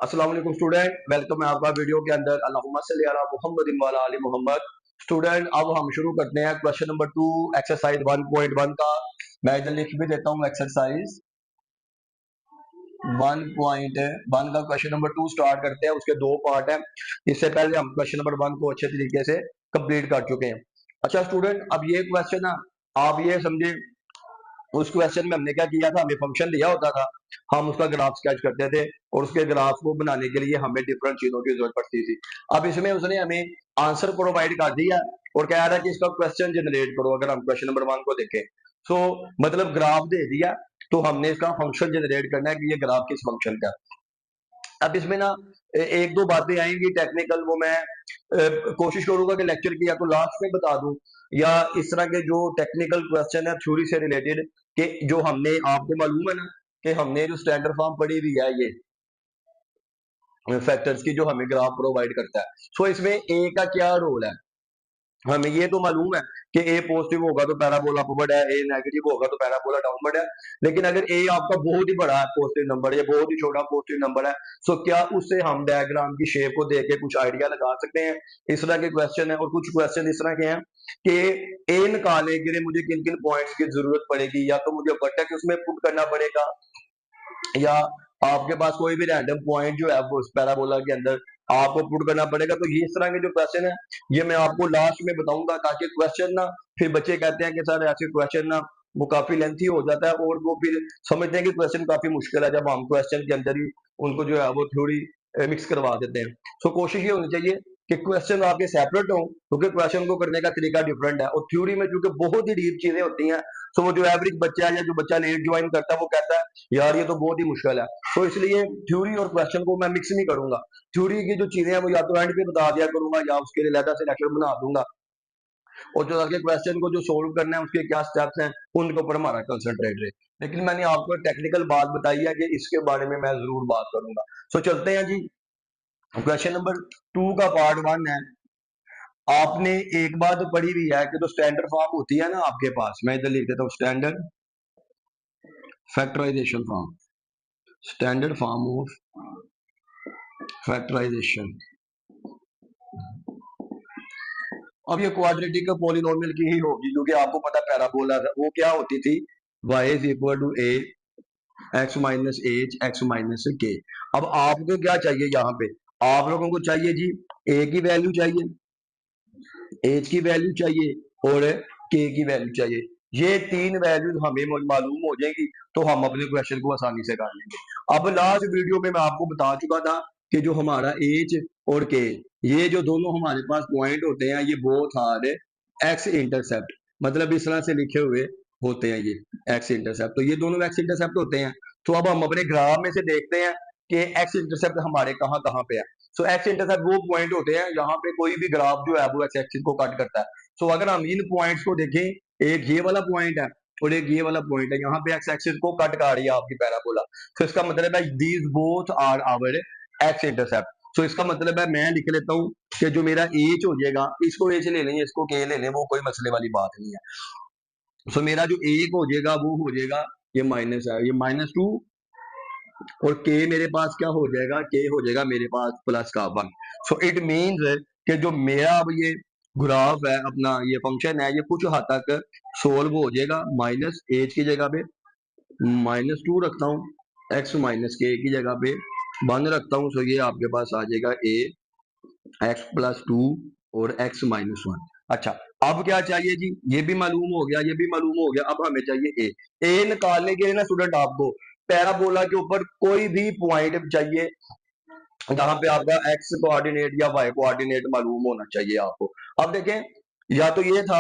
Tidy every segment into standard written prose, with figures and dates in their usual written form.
अस्सलाम वालेकुम student, welcome है आपका वीडियो के अंदर। अल्लाहुम्मा सल्ली अला मुहम्मदिन व अला आलि मुहम्मद। स्टूडेंट, अब हम शुरू करते हैं क्वेश्चन नंबर 2 एक्सरसाइज 1.1 का। मैं इधर लिख भी देता हूँ एक्सरसाइज 1.1 का क्वेश्चन नंबर 2 स्टार्ट करते हैं। उसके दो पार्ट हैं। इससे पहले हम क्वेश्चन नंबर 1 को अच्छे तरीके से कंप्लीट कर चुके हैं। अच्छा स्टूडेंट, अब ये क्वेश्चन है, आप ये समझे, उस क्वेश्चन में हमने क्या किया था, हमें फंक्शन दिया होता था, हम उसका ग्राफ स्केच करते थे और उसके ग्राफ को बनाने के लिए हमें डिफरेंट चीजों की जरूरत पड़ती थी। अब इसमें उसने हमें आंसर प्रोवाइड कर दिया और कह रहा है कि इसका क्वेश्चन जनरेट करो। अगर हम क्वेश्चन नंबर 1 को देखें तो मतलब ग्राफ दे दिया, तो हमने इसका फंक्शन जनरेट करना है कि ये ग्राफ किस फंक्शन का। अब इसमें ना एक दो बातें आएंगी टेक्निकल, वो मैं कोशिश करूंगा कि लेक्चर की या तो लास्ट में बता दूं, या इस तरह के जो टेक्निकल क्वेश्चन है थ्योरी से रिलेटेड, कि जो हमने, आपको मालूम है ना कि हमने जो स्टैंडर्ड फॉर्म पढ़ी हुई है ये फैक्टर्स की, जो हमें ग्राफ प्रोवाइड करता है। सो इसमें ए का क्या रोल है, हमें ये तो मालूम है कि ए पॉजिटिव होगा तो पैराबोला अपवर्ड है, ए नेगेटिव होगा तो पैराबोला डाउनवर्ड है। लेकिन अगर ए आपका बहुत ही बड़ा है पॉजिटिव नंबर, या बहुत ही छोटा पॉजिटिव नंबर है, तो क्या उससे हम डायग्राम की शेप को देख के कुछ आइडिया लगा सकते हैं। इस तरह के क्वेश्चन है। और कुछ क्वेश्चन इस तरह के हैं कि ए निकालने के लिए मुझे किन किन पॉइंट्स की जरूरत पड़ेगी, या तो मुझे वर्टेक्स उसमें पुट करना पड़ेगा, या आपके पास कोई भी रैंडम पॉइंट जो है वो उस पैराबोला के अंदर आपको पुट करना पड़ेगा। तो ये इस तरह के जो क्वेश्चन है ये मैं आपको लास्ट में बताऊंगा, ताकि क्वेश्चन ना, फिर बच्चे कहते हैं कि सर ऐसे क्वेश्चन ना वो काफी लेंथी हो जाता है और वो फिर समझते हैं कि क्वेश्चन काफी मुश्किल है, जब हम क्वेश्चन के अंदर ही उनको जो है वो थ्योरी मिक्स करवा देते हैं। सो कोशिश ये होनी चाहिए कि क्वेश्चन आपके सेपरेट हो, क्योंकि क्वेश्चन को करने का तरीका डिफरेंट है। और थ्योरी में चूंकि बहुत ही डीप चीजें होती हैं, तो वो जो एवरेज बच्चा है या जो बच्चा लेट ज्वाइन करता है वो कहता है यार ये तो बहुत ही मुश्किल है। तो इसलिए थ्योरी और क्वेश्चन को मैं मिक्स नहीं करूंगा। थ्योरी की जो चीजें हैं वो या तो एंड पे बता दिया करूंगा, या उसके लिए अलग से लेक्चर बना दूंगा, और जो आगे क्वेश्चन को जो सोल्व करना है उसके क्या स्टेप्स हैं उनके ऊपर हमारा कंसंट्रेट रहे। लेकिन मैंने आपको टेक्निकल बात बताई है कि इसके बारे में मैं जरूर बात करूंगा। सो चलते हैं जी। क्वेश्चन नंबर 2 का पार्ट 1 है। आपने एक बात पढ़ी हुई है कि जो स्टैंडर्ड फॉर्म होती है ना आपके पास, मैं इधर लिख देता हूँ standard factorization form, standard form of factorization. अब ये क्वाड्रेटिक पॉलिनोमियल की ही होगी, क्योंकि आपको पता पैराबोला वो क्या होती थी, y is equal to a x minus h x minus k. अब आपको क्या चाहिए यहाँ पे, आप लोगों को चाहिए जी ए की वैल्यू चाहिए, एच की वैल्यू चाहिए और के की वैल्यू चाहिए। ये तीन वैल्यूज हमें मालूम हो जाएगी तो हम अपने क्वेश्चन को आसानी से कर लेंगे। अब लास्ट वीडियो में मैं आपको बता चुका था कि जो हमारा एच और के, ये जो दोनों हमारे पास पॉइंट होते हैं, ये बोथ आर एक्स इंटरसेप्ट, मतलब इस तरह से लिखे हुए होते हैं ये एक्स इंटरसेप्ट। तो ये दोनों एक्स इंटरसेप्ट होते हैं। तो अब हम अपने ग्राफ में से देखते हैं कि एक्स इंटरसेप्ट हमारे कहाँ कहाँ पे है। सो एक्स इंटरसेप्ट वो पॉइंट होते हैं जहां पे कोई भी ग्राफ जो है वो एक्स एक्सिस को कट करता है। सो अगर हम इन पॉइंट्स को देखें, एक ये वाला पॉइंट है और एक ये वाला पॉइंट है, यहाँ पे एक्स एक्सिस को कट कर रही है आपकी पैराबोला। तो इसका मतलब है these both are our x intercept. So इसका मतलब है, मैं लिख लेता हूँ कि जो मेरा एच हो जाएगा, इसको एच ले लें, इसको के ले लें, वो कोई मसले वाली बात नहीं है। सो मेरा जो एक हो जाएगा वो हो जाएगा, ये माइनस है, ये -2, और के मेरे पास क्या हो जाएगा, के हो जाएगा मेरे पास प्लस का 1। सो इट मीन्स कि जो मेरा अब ये ग्राफ है अपना, ये फंक्शन है, ये कुछ हद तक सोल्व हो जाएगा। माइनस एच की जगह पे -2 रखता हूँ, एक्स माइनस के की जगह पे 1 रखता हूँ। सो ये आपके पास आ जाएगा ए x+2 और x-1। अच्छा, अब क्या चाहिए जी, ये भी मालूम हो गया, ये भी मालूम हो गया। अब हमें चाहिए ए निकालने के लिए ना स्टूडेंट, आपको पैराबोला के ऊपर कोई भी पॉइंट चाहिए जहां पे आपका एक्स कोऑर्डिनेट या वाई कोऑर्डिनेट मालूम होना चाहिए आपको। अब देखें, या तो ये था,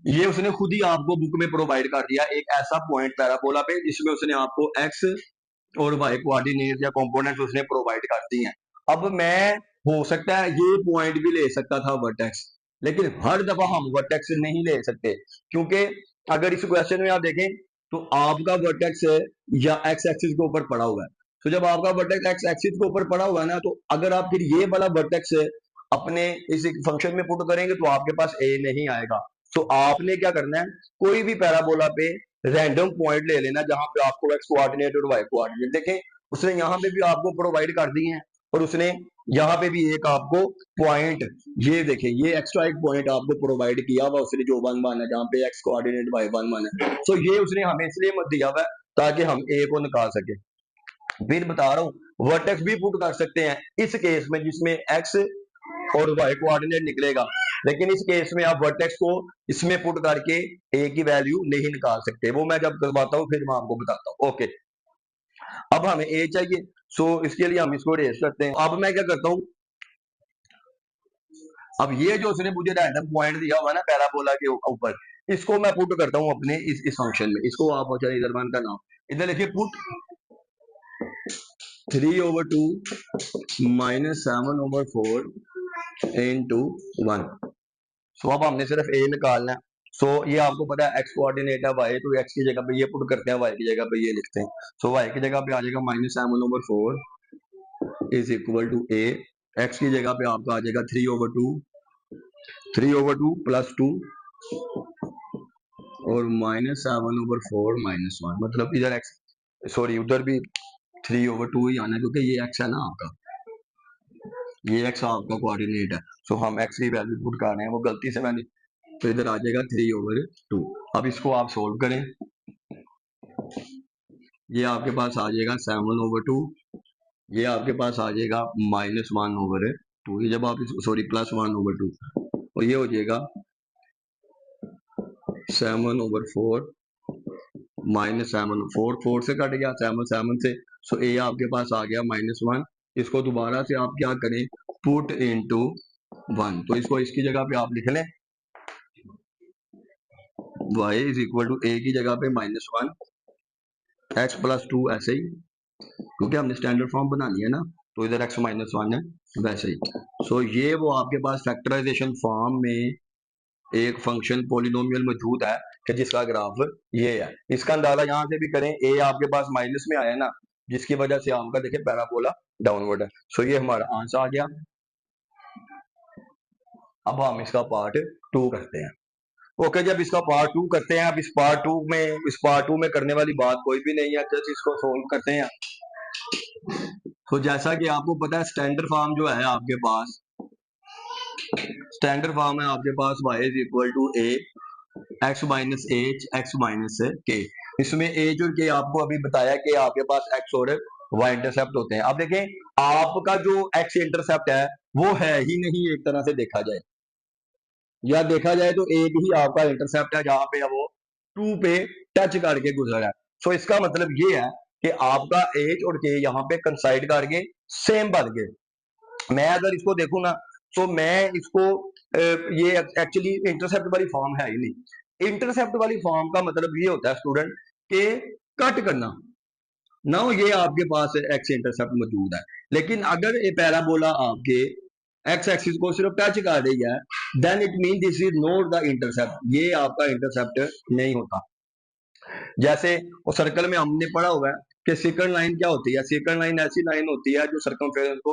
ये उसने खुद ही आपको बुक में प्रोवाइड कर दिया एक ऐसा पॉइंट पैराबोला पे जिसमें उसने आपको एक्स और वाई कोऑर्डिनेट या कंपोनेंट उसने प्रोवाइड कर दी हैं। अब मैं, हो सकता है ये पॉइंट भी ले सकता था वर्टेक्स, लेकिन हर दफा हम वर्टेक्स नहीं ले सकते, क्योंकि अगर इस क्वेश्चन में आप देखें तो आपका वर्टेक्स या एक्स एक्सिस के ऊपर पड़ा हुआ है। तो जब आपका वर्टेक्स एक्स एक्सिस के ऊपर पड़ा हुआ है ना, तो अगर आप फिर ये वाला वर्टेक्स अपने इस फंक्शन में पुट करेंगे तो आपके पास ए नहीं आएगा। तो आपने क्या करना है, कोई भी पैराबोला पे रैंडम पॉइंट ले लेना जहां पे आपको एक्स कोऑर्डिनेट और वाई कोऑर्डिनेट देखें। उसने यहाँ पे भी आपको प्रोवाइड कर दी है, और उसने यहाँ पे भी एक आपको पॉइंट, ये देखें, ये एक्स्ट्रा एक पॉइंट आपको प्रोवाइड किया हुआ उसने, जो 1 1 है, जहाँ पे एक्स कोऑर्डिनेट y 1 1 है। तो ये उसने हमें इसलिए मत दिया हुआ है ताकि हम ए को निकाल सके। फिर बता रहा हूँ वर्टेक्स भी पुट कर सकते हैं इस केस में जिसमें एक्स और वाई कोऑर्डिनेट निकलेगा, लेकिन इस केस में आप वर्टेक्स को इसमें पुट करके ए की वैल्यू नहीं निकाल सकते। वो मैं जब करवाता हूँ फिर मैं आपको बताता हूँ। ओके, अब हमें ए चाहिए, सो इसके लिए हम इसको रेस करते हैं। अब मैं क्या करता हूँ, अब ये जो उसने मुझे रैंडम पॉइंट दिया हुआ ना पैराबोला के ऊपर, इसको मैं पुट करता हूँ अपने इस फंक्शन में। इसको आप अच्छा इधर वन का नाम इधर लिखिए, पुट 3/2 -7/4 इंटू 1। सो अब हमने सिर्फ ए निकालना है। सो ये आपको पता है एक्स कोऑर्डिनेट है वाई, तो एक्स की जगह पे ये पुट करते हैं, वाई की जगह पे ये लिखते हैं। सो वाई की जगह पे आ जाएगा -7/4 is equal to a, x की जगह पे आपका आ जाएगा 3/2 प्लस 2 और -7/4 मतलब इधर एक्स, सॉरी उधर भी 3/2 ही आना है क्योंकि ये एक्स है ना आपका, ये एक्स आपका कोऑर्डिनेट है। सो हम एक्स की वैल्यू पुट कर रहे हैं, वो गलती से मैंने, तो इधर आ जाएगा 3/2। अब इसको आप सोल्व करें, ये आपके पास आ जाएगा 7/2, ये आपके पास आ जाएगा -1/2, ये जब आप सॉरी +1/2, और ये हो जाएगा 7/4 -7, 4 से कट गया, 7 से, सो ए आपके पास आ गया -1। इसको दोबारा से आप क्या करें, पुट इनटू 1, तो इसको इसकी जगह पे आप लिख लें y इज इक्वल टू ए की जगह पे -1 x प्लस 2, ऐसे ही क्योंकि हमने स्टैंडर्ड फॉर्म बनानी है ना, तो इधर x -1 है वैसे ही। सो ये वो आपके पास फैक्टराइजेशन फॉर्म में एक फंक्शन पॉलिनोमियल मौजूद है कि जिसका ग्राफ ये है। इसका अंदाजा यहाँ से भी करें, ए आपके पास माइनस में आया ना, जिसकी वजह से आपका देखिए पैराबोला डाउनवर्ड है। सो ये हमारा आंसर आ गया। अब हम इसका पार्ट 2 करते हैं। ओके, जब इसका पार्ट 2 करते हैं, अब इस पार्ट टू में करने वाली बात कोई भी नहीं है, जस्ट इसको सोल्व करते हैं। तो जैसा कि आपको पता है स्टैंडर्ड फॉर्म जो है आपके पास, स्टैंडर्ड फॉर्म है आपके पास y is equal to a x minus h x minus k. इसमें एच और के आपको अभी बताया कि आपके पास एक्स और वाई इंटरसेप्ट होते हैं। अब देखें आपका जो एक्स इंटरसेप्ट है वो है ही नहीं, एक तरह से देखा जाए या देखा जाए तो एक ही आपका इंटरसेप्ट है जहां पे वो 2 पे टच करके गुजर है। सो इसका मतलब ये है कि आपका एच और के यहाँ पे कंसाइड करके सेम बन गए। मैं अगर इसको देखूं ना, तो मैं इसको ये एक्चुअली इंटरसेप्ट वाली फॉर्म है ही नहीं। इंटरसेप्ट वाली फॉर्म का मतलब ये होता है स्टूडेंट के कट करना ना, ये आपके पास एक्स इंटरसेप्ट मौजूद है, लेकिन अगर ये पैराबोला आपके एक्स एक्सिस को सिर्फ टच कर रही है, then it mean this is not the intercept, ये आपका इंटरसेप्ट नहीं होता। जैसे वो सर्कल में हमने पढ़ा हुआ है कि सेकंड लाइन क्या होती है, सेकंड लाइन ऐसी लाइन होती है जो सर्कमफेरेंस को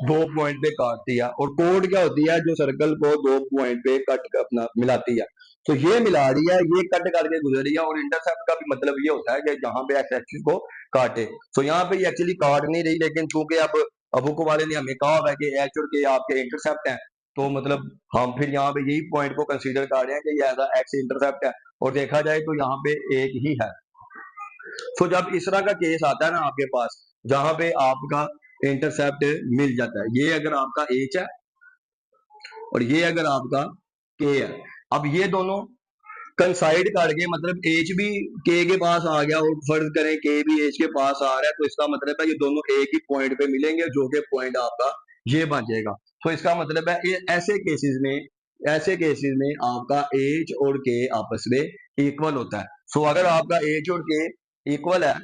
2 पॉइंट पे काटती है, और कोड क्या होती है जो सर्कल को 2 पॉइंट पे कट अपना मिलाती है। तो ये मिला रही है, ये कट करके गुजर रही है, और इंटरसेप्ट का भी मतलब ये होता है कि जहां पे एक्स एक्सिस को काटे। तो यहाँ पे एक्चुअली काट नहीं रही, लेकिन चूंकि अब अबुको वाले ने हमें कहा है कि एच और के आपके इंटरसेप्ट हैं, तो मतलब हम फिर यहाँ पे यही पॉइंट को कंसीडर कर रहे हैं कि ये एज एक्स इंटरसेप्ट है, और देखा जाए तो यहाँ पे एक ही है। तो जब इस तरह का केस आता है ना आपके पास, जहां पे आपका इंटरसेप्ट मिल जाता है, ये अगर आपका एच है और ये अगर आपका के है, अब ये दोनों कंसाइड करके मतलब एच भी के पास आ गया और फर्ज करें के भी एच के पास आ रहा है, तो इसका मतलब है ये दोनों एक ही पॉइंट पे मिलेंगे, जो कि पॉइंट आपका ये बन जाएगा। तो इसका मतलब है ये ऐसे केसेस में आपका एच और के आपस में इक्वल होता है। सो अगर आपका एच और के इक्वल है,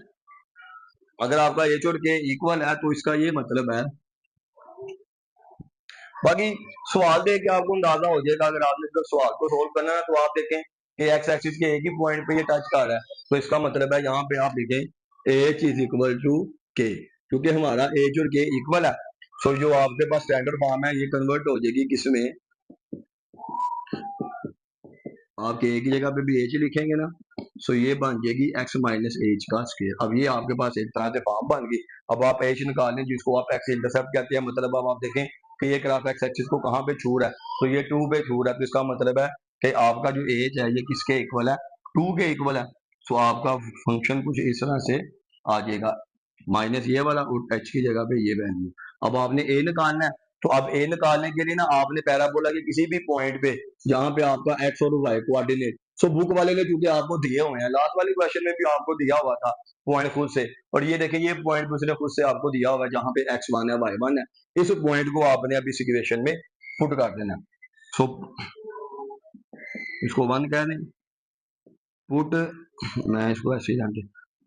अगर आपका एच और के इक्वल है, तो इसका ये मतलब है, बाकी सवाल देख के आपको अंदाजा हो जाएगा। अगर आपने अगर सवाल को सोल्व करना है तो आप देखें कि एक्स एक्सिस के एक ही पॉइंट पे ये टच कर रहा है, तो इसका मतलब है यहाँ पे आप लिखें एच इज इक्वल टू के, क्योंकि हमारा एच और के इक्वल है। सो जो आपके पास स्टैंडर्ड फॉर्म है ये कन्वर्ट हो जाएगी किसमें, आप के की जगह पे भी एच लिखेंगे ना, सो ये बन जाएगी एक्स माइनस एच का स्क्वायर। अब ये आपके पास एक तरह से फॉर्म बन गई। अब आप एच निकाल लें जिसको आप एक्स इंटरसेप्ट कहते हैं, मतलब अब आप देखें कि ये ग्राफ एक्स एक्सिस को कहाँ पे छू रहा है, तो ये 2 पे छू रहा है, तो इसका मतलब है कि आपका जो एज है ये किसके इक्वल है, 2 के इक्वल है। सो आपका फंक्शन कुछ इस तरह से आ जाएगा, माइनस ये वाला और एच की जगह पे ये वैल्यू। अब आपने ए निकालना है, तो अब ए निकालने के लिए ना आपने पैराबोला के किसी भी पॉइंट पे जहां पे आपका एक्स और वाई कोऑर्डिनेट, सो बुक वाले ने चूंकि आपको दिए हुए हैं, लास्ट वाले क्वेश्चन में भी आपको दिया हुआ था पॉइंट खुद से, और ये देखिए ये पॉइंट उसने खुद से आपको दिया हुआ है जहां पे एक्स वन है वाई वन है, इस पॉइंट को आपने अब इस इक्वेशन में पुट कर देना। सो इसको वन कह दें, पुट, मैं इसको ऐसे ही जानते,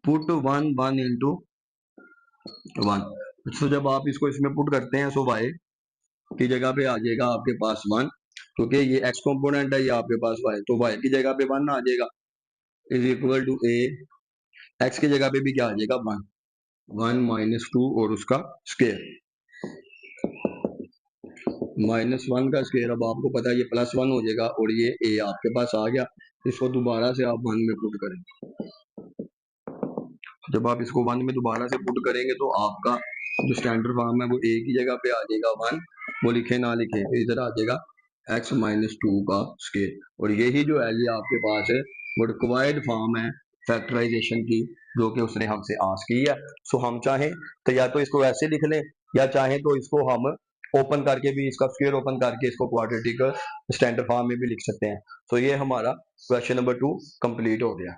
put one one into one. So जब आप इसको इसमें पुट करते हैं, सो वाई की जगह पे आ जाएगा आपके पास वन, क्योंकि ये एक्स कंपोनेंट है, ये आपके पास वाई, तो वाई की जगह पे वन आ जाएगा, is equal to a, x की जगह पे भी क्या आ जाएगा वन, वन माइनस टू और उसका स्क्वायर, माइनस वन का स्क्वायर। अब आपको पता है ये प्लस वन हो जाएगा, और ये ए आपके पास आ गया, इसको दोबारा से आप वन में पुट करेंगे। जब आप इसको वन में दोबारा से पुट करेंगे तो आपका जो स्टैंडर्ड फॉर्म है वो ए की जगह पे आ जाएगा वन, वो लिखे ना लिखे तो इधर आ जाएगा एक्स माइनस टू का स्क्वायर, और यही जो है ये आपके पास है वो रिक्वायर्ड फॉर्म है फैक्टराइजेशन की, जो कि उसने हमसे आस्क की है। सो हम चाहें तो या तो इसको ऐसे लिख लें, या चाहें तो इसको हम ओपन करके भी, इसका स्क्वायर ओपन करके इसको क्वाड्रेटिक स्टैंडर्ड फॉर्म में भी लिख सकते हैं। तो ये हमारा क्वेश्चन नंबर 2 कंप्लीट हो गया।